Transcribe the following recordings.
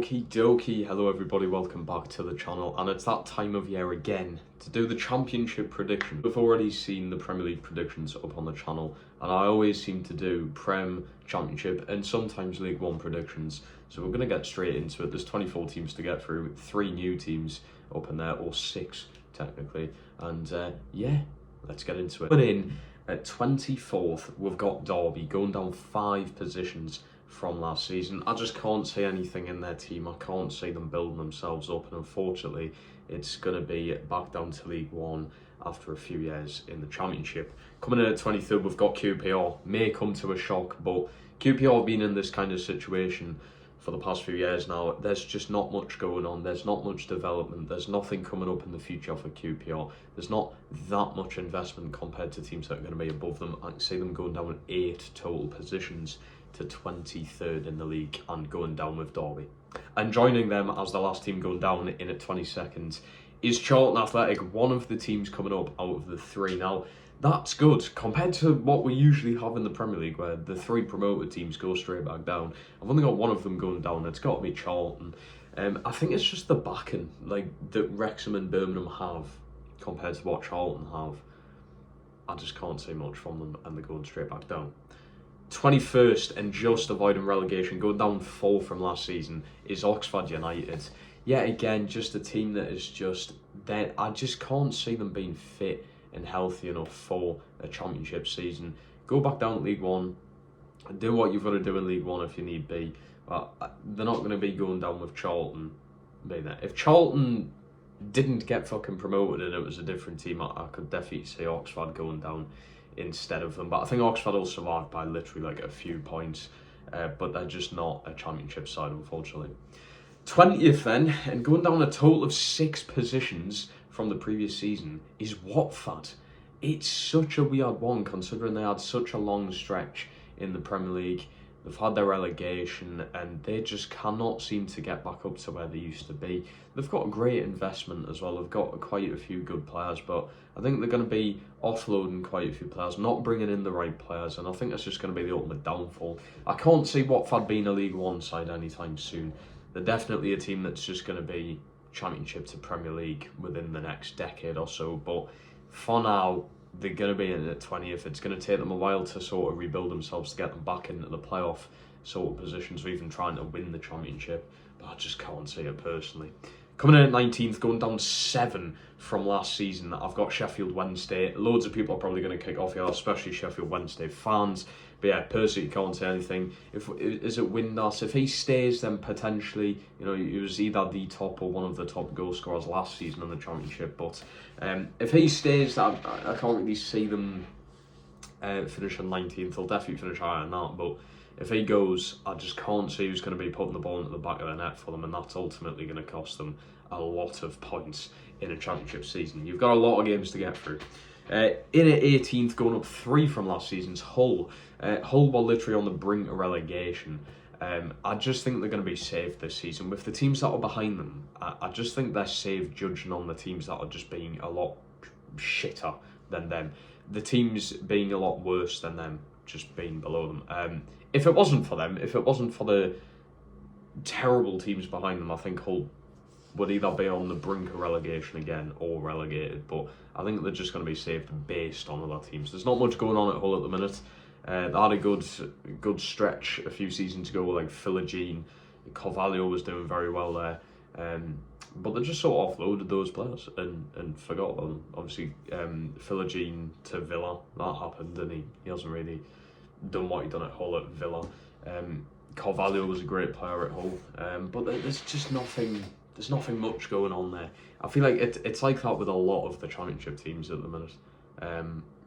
Okie dokie, hello everybody, welcome back to the channel, and it's that time of year again to do the championship prediction. We've already seen the Premier League predictions up on the channel, and I always seem to do Prem, Championship, and sometimes League One predictions, so we're going to get straight into it. There's 24 teams to get through, 3 new teams up in there, or 6 technically, and yeah, let's get into it. But in at 24th, we've got Derby going down 5 positions from last season. I just can't see anything in their team. I can't see them building themselves up, and unfortunately it's going to be back down to League One after a few years in the Championship. Coming in at 23rd, we've got QPR. May come to a shock, but QPR have been in this kind of situation for the past few years now. There's just not much going on. There's not much development. There's nothing coming up in the future for QPR. There's not that much investment compared to teams that are going to be above them. I can see them going down 8 total positions to 23rd in the league and going down with Derby. And joining them as the last team going down in at 22nd is Charlton Athletic, one of the teams coming up out of the 3. Now, that's good compared to what we usually have in the Premier League, where the 3 promoted teams go straight back down. I've only got one of them going down. It's got to be Charlton. I think it's just the backing that Wrexham and Birmingham have compared to what Charlton have. I just can't see much from them, and they're going straight back down. 21st and just avoiding relegation, going down 4 from last season, is Oxford United. Yet again, just a team that is just dead. I just can't see them being fit and healthy enough for a championship season. Go back down to League One, do what you've got to do in League One if you need be. But they're not going to be going down with Charlton being there. If Charlton didn't get fucking promoted and it was a different team, I could definitely see Oxford going down instead of them. But I think Oxford will survive by literally like a few points, but they're just not a championship side, unfortunately. 20th then, and going down a total of 6 positions from the previous season, is Watford. It's such a weird one considering they had such a long stretch in the Premier League. They've had their relegation and they just cannot seem to get back up to where they used to be. They've got a great investment as well. They've got quite a few good players, but I think they're going to be offloading quite a few players, not bringing in the right players, and I think that's just going to be the ultimate downfall. I can't see Watford being a League One side anytime soon. They're definitely a team that's just going to be Championship to Premier League within the next decade or so, but for now, they're going to be in at 20th. It's going to take them a while to sort of rebuild themselves to get them back into the playoff sort of positions or even trying to win the Championship, but I just can't see it personally. Coming in at 19th, going down 7 from last season, I've got Sheffield Wednesday. Loads of people are probably going to kick off here, especially Sheffield Wednesday fans. But yeah, personally, can't say anything. Is it Windass? If he stays, then potentially, you know, he was either the top or one of the top goal scorers last season in the Championship. But if he stays, I can't really see them finish on 19th. They'll definitely finish higher than that. But if he goes, I just can't see who's going to be putting the ball into the back of the net for them, and that's ultimately going to cost them a lot of points in a Championship season. You've got a lot of games to get through. In at 18th, going up 3 from last season's Hull. Hull were literally on the brink of relegation. I just think they're going to be safe this season. With the teams that are behind them, I just think they're safe judging on the teams that are just being a lot shitter than them. The teams being a lot worse than them, just being below them. If it wasn't for them, if it wasn't for the terrible teams behind them, I think Hull would either be on the brink of relegation again or relegated, but I think they're just going to be saved based on other teams. There's not much going on at Hull at the minute. They had a good stretch a few seasons ago, like Philogene. Carvalho was doing very well there, but they just sort of offloaded those players and forgot about them. Obviously, Philogene to Villa, that happened, and he hasn't really done what he done at Hull at Villa. Carvalho was a great player at Hull, but there's just nothing. There's nothing much going on there. I feel like it's like that with a lot of the Championship teams at the minute.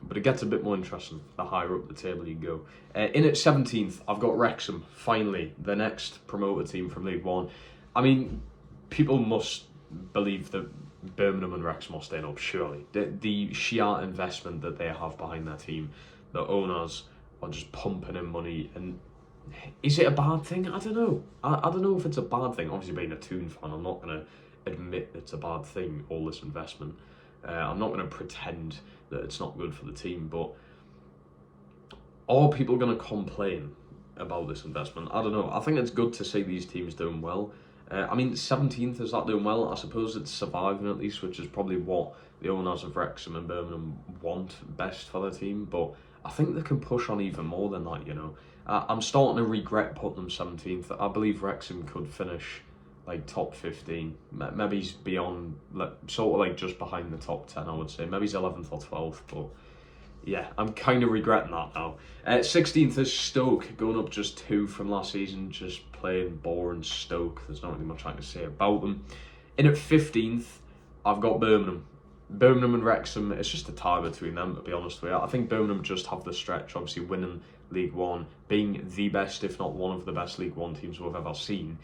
But it gets a bit more interesting the higher up the table you go. In at 17th, I've got Wrexham, finally, the next promoted team from League One. I mean, people must believe that Birmingham and Wrexham are staying up, surely. The sheer investment that they have behind their team, the owners are just pumping in money, and is it a bad thing? I don't know. I don't know if it's a bad thing. Obviously, being a Toon fan, I'm not going to admit it's a bad thing, all this investment. I'm not going to pretend that it's not good for the team, but are people going to complain about this investment? I don't know. I think it's good to see these teams doing well. I mean, 17th, is that doing well? I suppose it's surviving at least, which is probably what the owners of Wrexham and Birmingham want best for their team. But I think they can push on even more than that, you know. I'm starting to regret putting them 17th. I believe Wrexham could finish like top 15. Maybe he's beyond, like, sort of like just behind the top 10, I would say. Maybe he's 11th or 12th, but yeah, I'm kind of regretting that now. 16th is Stoke, going up just 2 from last season, just playing boring Stoke. There's not really much I can say about them. In at 15th, I've got Birmingham. Birmingham and Wrexham, it's just a tie between them, to be honest with you. I think Birmingham just have the stretch, obviously winning League One, being the best, if not one of the best League One teams we've ever seen.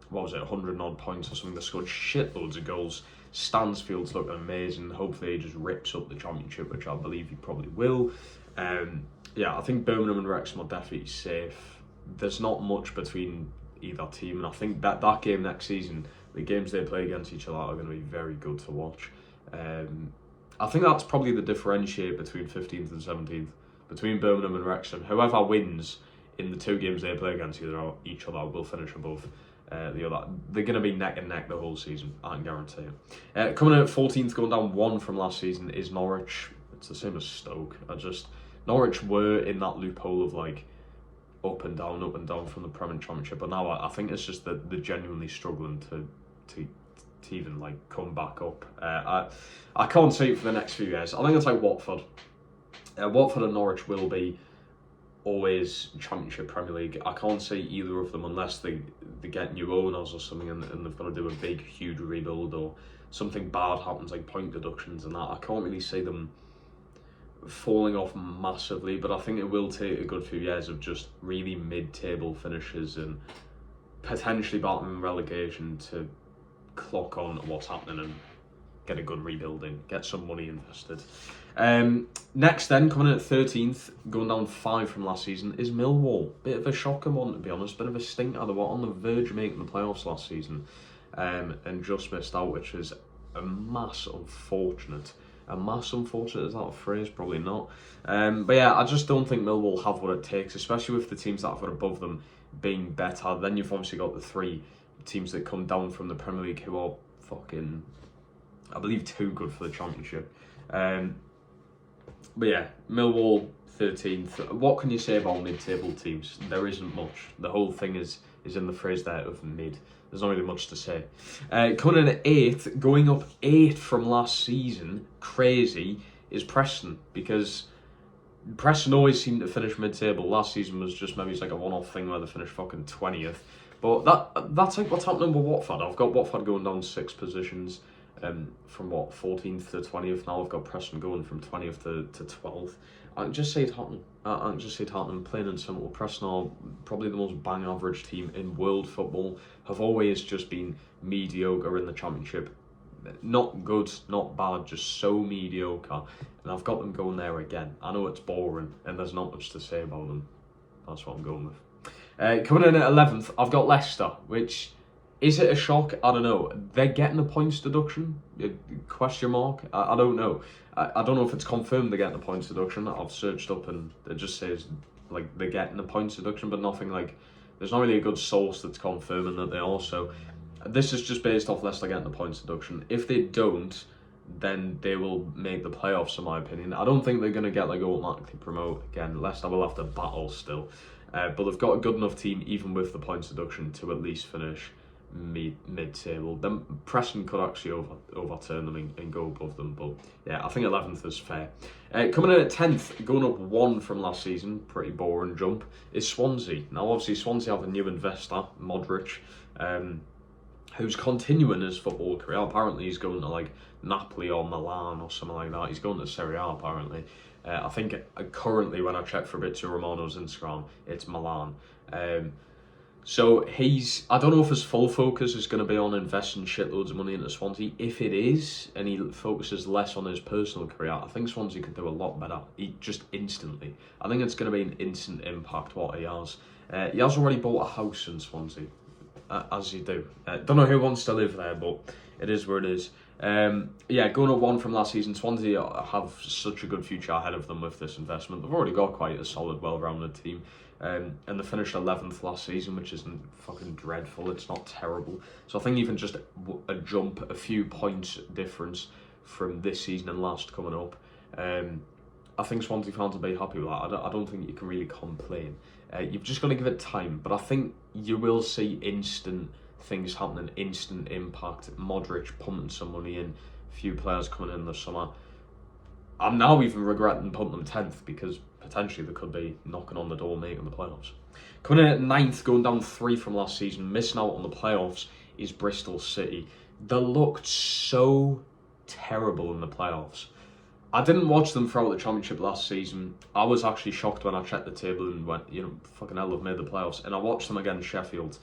What was it, 100 odd points or something? They scored shitloads of goals. Stansfield's looking amazing. Hopefully he just rips up the Championship, which I believe he probably will. Yeah, I think Birmingham and Wrexham are definitely safe. There's not much between either team, and I think that game next season, the games they play against each other are going to be very good to watch. I think that's probably the differentiate between 15th and 17th, between Birmingham and Wrexham. Whoever wins in the 2 games they play against each other will finish above the other. They're going to be neck and neck the whole season, I can guarantee it. Coming in at 14th, going down 1 from last season, is Norwich. It's the same as Stoke. Norwich were in that loophole of like up and down from the Premier Championship, but now I think it's just that they're genuinely struggling to even like come back up. I can't see it for the next few years. I think it's like Watford. Watford and Norwich will be always Championship Premier League. I can't see either of them unless they get new owners or something and they've got to do a big, huge rebuild or something bad happens like point deductions and that. I can't really see them falling off massively, but I think it will take a good few years of just really mid-table finishes and potentially battling relegation to clock on what's happening and get a good rebuilding, get some money invested. Next then, coming in at 13th, going down 5 from last season, is Millwall. Bit of a shocking one, to be honest, bit of a stinker. They were on the verge of making the playoffs last season and just missed out, which is a mass unfortunate. A mass unfortunate, is that a phrase? Probably not. But yeah, I just don't think Millwall have what it takes, especially with the teams that are above them being better. Then you've obviously got the 3 teams that come down from the Premier League who are fucking, I believe, too good for the Championship. But yeah, Millwall 13th. What can you say about mid-table teams? There isn't much. The whole thing is in the phrase there of mid. There's not really much to say. Coming in at 8th, going up 8 from last season, crazy, is Preston, because Preston always seem to finish mid-table. Last season was just maybe it's like a one-off thing where they finished fucking 20th. But that's like what's happening with Watford. I've got Watford going down 6 positions from 14th to 20th. Now I've got Preston going from 20th to 12th. I can just say it happening. I can just say it happening, plain and simple. Preston are probably the most bang average team in world football. Have always just been mediocre in the Championship. Not good, not bad, just so mediocre. And I've got them going there again. I know it's boring and there's not much to say about them. That's what I'm going with. Coming in at 11th, I've got Leicester, which, is it a shock? I don't know. They're getting a points deduction? Question mark? I don't know. I don't know if it's confirmed they're getting a points deduction. I've searched up and it just says like they're getting a points deduction, but nothing like, there's not really a good source that's confirming that they are. So this is just based off Leicester getting the points deduction. If they don't, then they will make the playoffs, in my opinion. I don't think they're going to get like automatically promote again. Leicester will have to battle still. But they've got a good enough team, even with the points deduction, to at least finish mid-table. Then Preston could actually overturn them and go above them. But yeah, I think 11th is fair. Coming in at 10th, going up 1 from last season, pretty boring jump, is Swansea. Now obviously Swansea have a new investor, Modric, who's continuing his football career. Apparently he's going to like Napoli or Milan or something like that. He's going to Serie A apparently. I think currently when I check Fabrizio Romano's Instagram, it's Milan. So I don't know if his full focus is going to be on investing shitloads of money into Swansea. If it is, and he focuses less on his personal career, I think Swansea could do a lot better, just instantly. I think it's going to be an instant impact what he has. He has already bought a house in Swansea, as you do. Don't know who wants to live there, but it is where it is. Yeah, going up 1 from last season, Swansea have such a good future ahead of them with this investment. They've already got quite a solid, well-rounded team. And they finished 11th last season, which isn't fucking dreadful. It's not terrible. So I think even just a jump, a few points difference from this season and last coming up, I think Swansea fans will be happy with that. I don't think you can really complain. You've just got to give it time. But I think you will see instant things happening, instant impact. Modric pumping some money in, a few players coming in the summer. I'm now even regretting putting them 10th because potentially they could be knocking on the door making the playoffs. Coming in at 9th, going down 3 from last season, missing out on the playoffs, is Bristol City. They looked so terrible in the playoffs. I didn't watch them throughout the Championship last season. I was actually shocked when I checked the table and went, fucking hell, they've made the playoffs. And I watched them against Sheffield,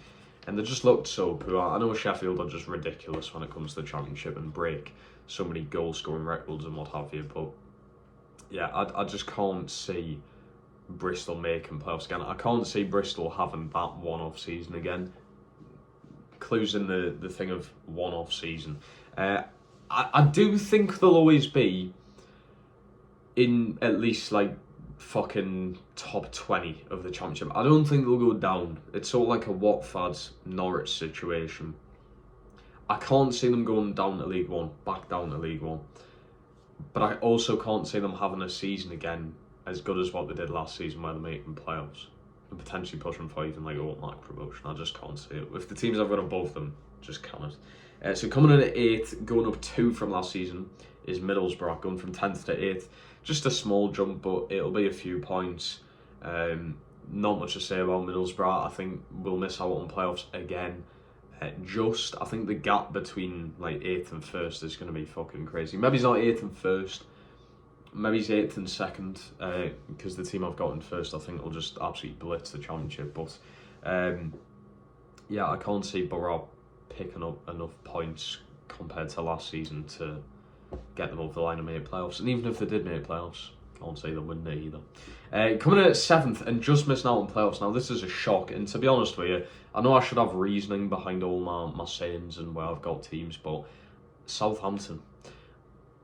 and they just looked so poor. I know Sheffield are just ridiculous when it comes to the Championship and break so many goal-scoring records and what have you, but yeah, I just can't see Bristol making playoffs again. I can't see Bristol having that one-off season again. Clues in the thing of one-off season. I do think they'll always be in at least like fucking top 20 of the Championship. I don't think they'll go down. It's sort of like a Watford Norwich situation. I can't see them going down to League One, back down to League One. But I also can't see them having a season again as good as what they did last season where they're making playoffs and potentially pushing for even like automatic promotion. I just can't see it. With the teams I've got above them, just can't. So coming in at 8th, going up 2 from last season, is Middlesbrough, going from 10th to 8th. Just a small jump, but it'll be a few points. Not much to say about Middlesbrough. I think we'll miss out on playoffs again. I think the gap between like 8th and 1st is going to be fucking crazy. Maybe it's not 8th and 1st. Maybe it's 8th and 2nd. Because the team I've got in 1st, I think will just absolutely blitz the Championship. But yeah, I can't see Borough picking up enough points compared to last season to get them over the line and make playoffs. And even if they did make playoffs, I can't say they wouldn't either. Coming in at 7th and just missing out on playoffs. Now, this is a shock. And to be honest with you, I know I should have reasoning behind all my sayings and where I've got teams, but Southampton.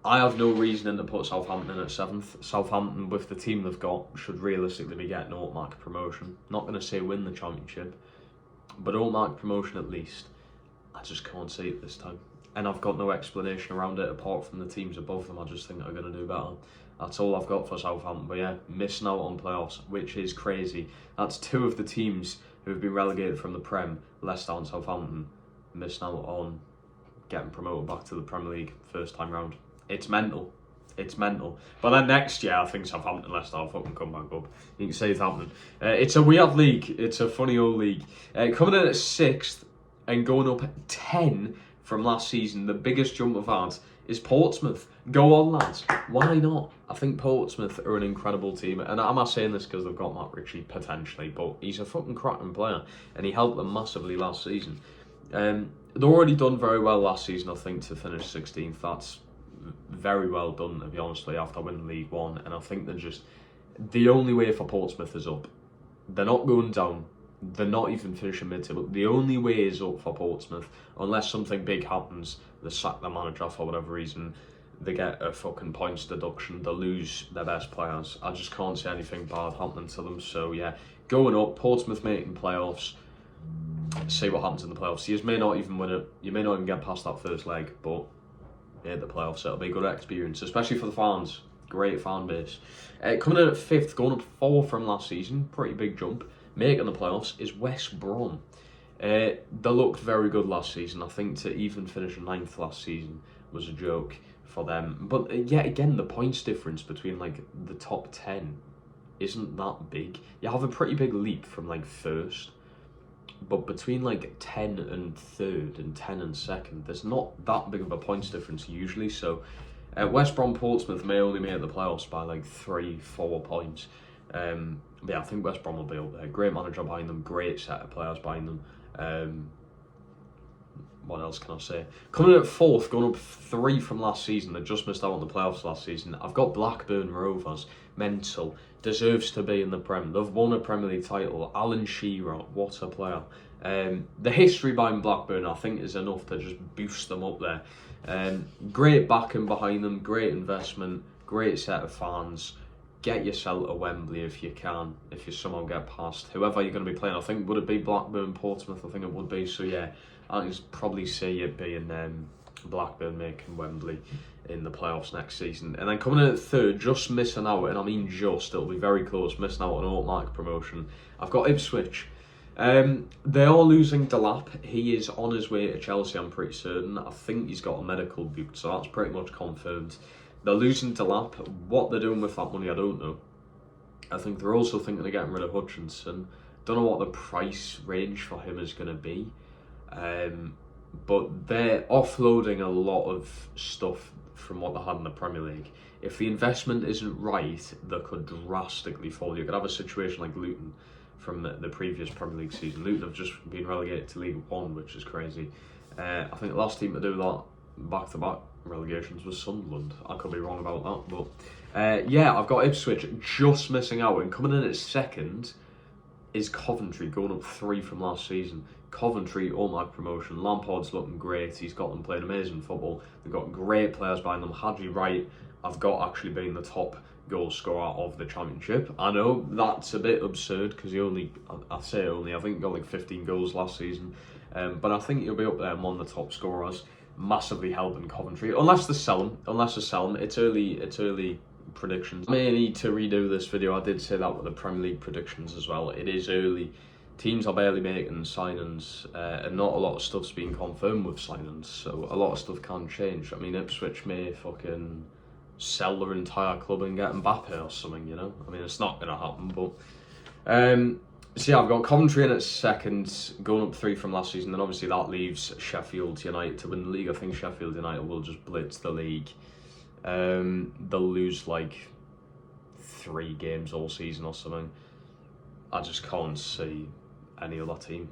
I have no reasoning to put Southampton in at 7th. Southampton, with the team they've got, should realistically be getting automatic promotion. Not going to say win the Championship, but automatic promotion at least. I just can't see it this time. And I've got no explanation around it apart from the teams above them. I just think they're going to do better. That's all I've got for Southampton. But yeah, missing out on playoffs, which is crazy. That's 2 of the teams who have been relegated from the Prem, Leicester and Southampton, missing out on getting promoted back to the Premier League first time round. It's mental. It's mental. But then next year, I think Southampton and Leicester will fucking come back up. You can say Southampton. It's a weird league. It's a funny old league. Coming in at 6th and going up 10 from last season, the biggest jump I've had is Portsmouth. Go on, lads. Why not? I think Portsmouth are an incredible team. And I'm not saying this because they've got Matt Ritchie, potentially, but he's a fucking cracking player. And he helped them massively last season. They'd already done very well last season, I think, to finish 16th. That's very well done, to be honest with you, after winning League One. And I think they're just... The only way for Portsmouth is up. They're not going down. They're not even finishing mid-table. The only way is up for Portsmouth, unless something big happens. They sack their manager for whatever reason. They get a fucking points deduction. They lose their best players. I just can't see anything bad happening to them. So yeah, going up, Portsmouth making playoffs. See what happens in the playoffs. You may not even win it. You may not even get past that first leg, but yeah, the playoffs, it'll be a good experience, especially for the fans. Great fan base. Coming in at 5th, going up 4 from last season. Pretty big jump. Making the playoffs is West Brom. They looked very good last season. I think to even finish 9th last season was a joke for them. But yet again, the points difference between like the top 10 isn't that big. You have a pretty big leap from like 1st, but between like 10 and 3rd and 10 and 2nd, there's not that big of a points difference usually. So West Brom Portsmouth may only make the playoffs by like 3-4 points. But yeah, I think West Brom will be up there. Great manager behind them, great set of players behind them. What else can I say? Coming in at 4th, going up 3 from last season. They just missed out on the playoffs last season. I've got Blackburn Rovers. Mental. Deserves to be in the Prem. They've won a Premier League title. Alan Shearer, what a player. The history behind Blackburn, I think, is enough to just boost them up there. Great backing behind them, great investment, great set of fans. get yourself to Wembley if you can, if you somehow get past whoever you're going to be playing. I think, would it be Blackburn, Portsmouth? I think it would be. So yeah, I can probably see it being Blackburn making Wembley in the playoffs next season. And then coming in at third, just missing out, and I mean just, it'll be very close, missing out on an automatic promotion. I've got Ipswich. They are losing Delap. He is on his way to Chelsea, I'm pretty certain. I think he's got a medical booked, so that's pretty much confirmed. They're losing Delap. What they're doing with that money, I don't know. I think they're also thinking of getting rid of Hutchinson. Don't know what the price range for him is going to be. But they're offloading a lot of stuff from what they had in the Premier League. If the investment isn't right, they could drastically fall. You could have a situation like Luton from the previous Premier League season. Luton have just been relegated to League One, which is crazy. I think the last team to do that back-to-back relegations was Sunderland. I could be wrong about that, but yeah, I've got Ipswich just missing out, and coming in at second is Coventry, going up 3 from last season. Coventry, automatic promotion. Lampard's looking great. He's got them playing amazing football. They've got great players behind them. Hadji Wright, I've got actually being the top goal scorer of the championship. I know that's a bit absurd because he only, I think he got like 15 goals last season. But I think he'll be up there among the top scorers, massively helping Coventry. Unless they sell him. It's early predictions. I may need to redo this video. I did say that with the Premier League predictions as well. It is early. Teams are barely making signings, and not a lot of stuff's being confirmed with signings, so a lot of stuff can change. I mean, Ipswich may fucking sell their entire club and get Mbappe or something, you know? I mean, it's not going to happen, but... so yeah, I've got Coventry in at second, going up 3 from last season, and obviously that leaves Sheffield United to win the league. I think Sheffield United will just blitz the league. They'll lose like 3 games all season or something. I just can't see any other team.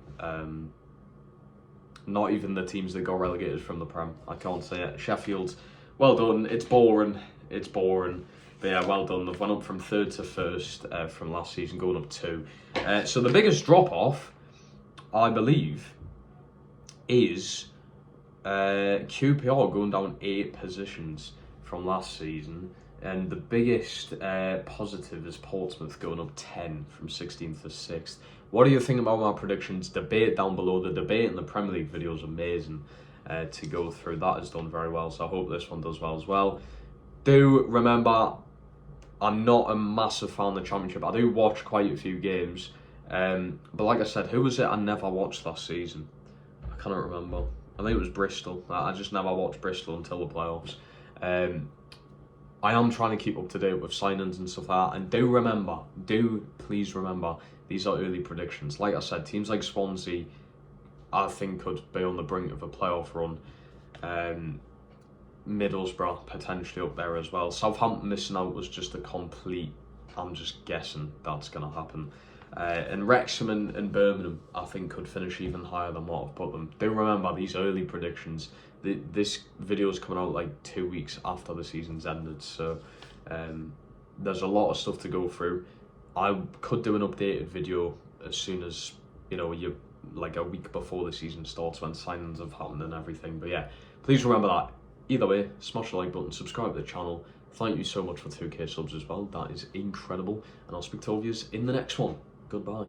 Not even the teams that got relegated from the Prem. I can't say it. Sheffield, well done. It's boring. But yeah, well done. They've went up from 3rd to 1st from last season, going up 2. So the biggest drop-off, I believe, is QPR going down 8 positions from last season. And the biggest positive is Portsmouth going up 10 from 16th to 6th. What do you think about my predictions? Debate down below. The debate in the Premier League video is amazing to go through. That has done very well, so I hope this one does well as well. Do remember, I'm not a massive fan of the Championship. I do watch quite a few games. But like I said, who was it I never watched last season? I cannot remember. I think it was Bristol. I just never watched Bristol until the playoffs. I am trying to keep up to date with signings and stuff like that. And please remember, these are early predictions. Like I said, teams like Swansea, I think, could be on the brink of a playoff run. Middlesbrough potentially up there as well. Southampton missing out was just a complete, I'm just guessing that's going to happen. And Wrexham and Birmingham, I think, could finish even higher than what I've put them. Do remember these early predictions. This video is coming out like 2 weeks after the season's ended, so there's a lot of stuff to go through. I could do an updated video as soon as, you know, like a week before the season starts, when signings have happened and everything. But yeah, please remember that. Either way, smash the like button, subscribe to the channel. Thank you so much for 2K subs as well. That is incredible. And I'll speak to all of you in the next one. Goodbye.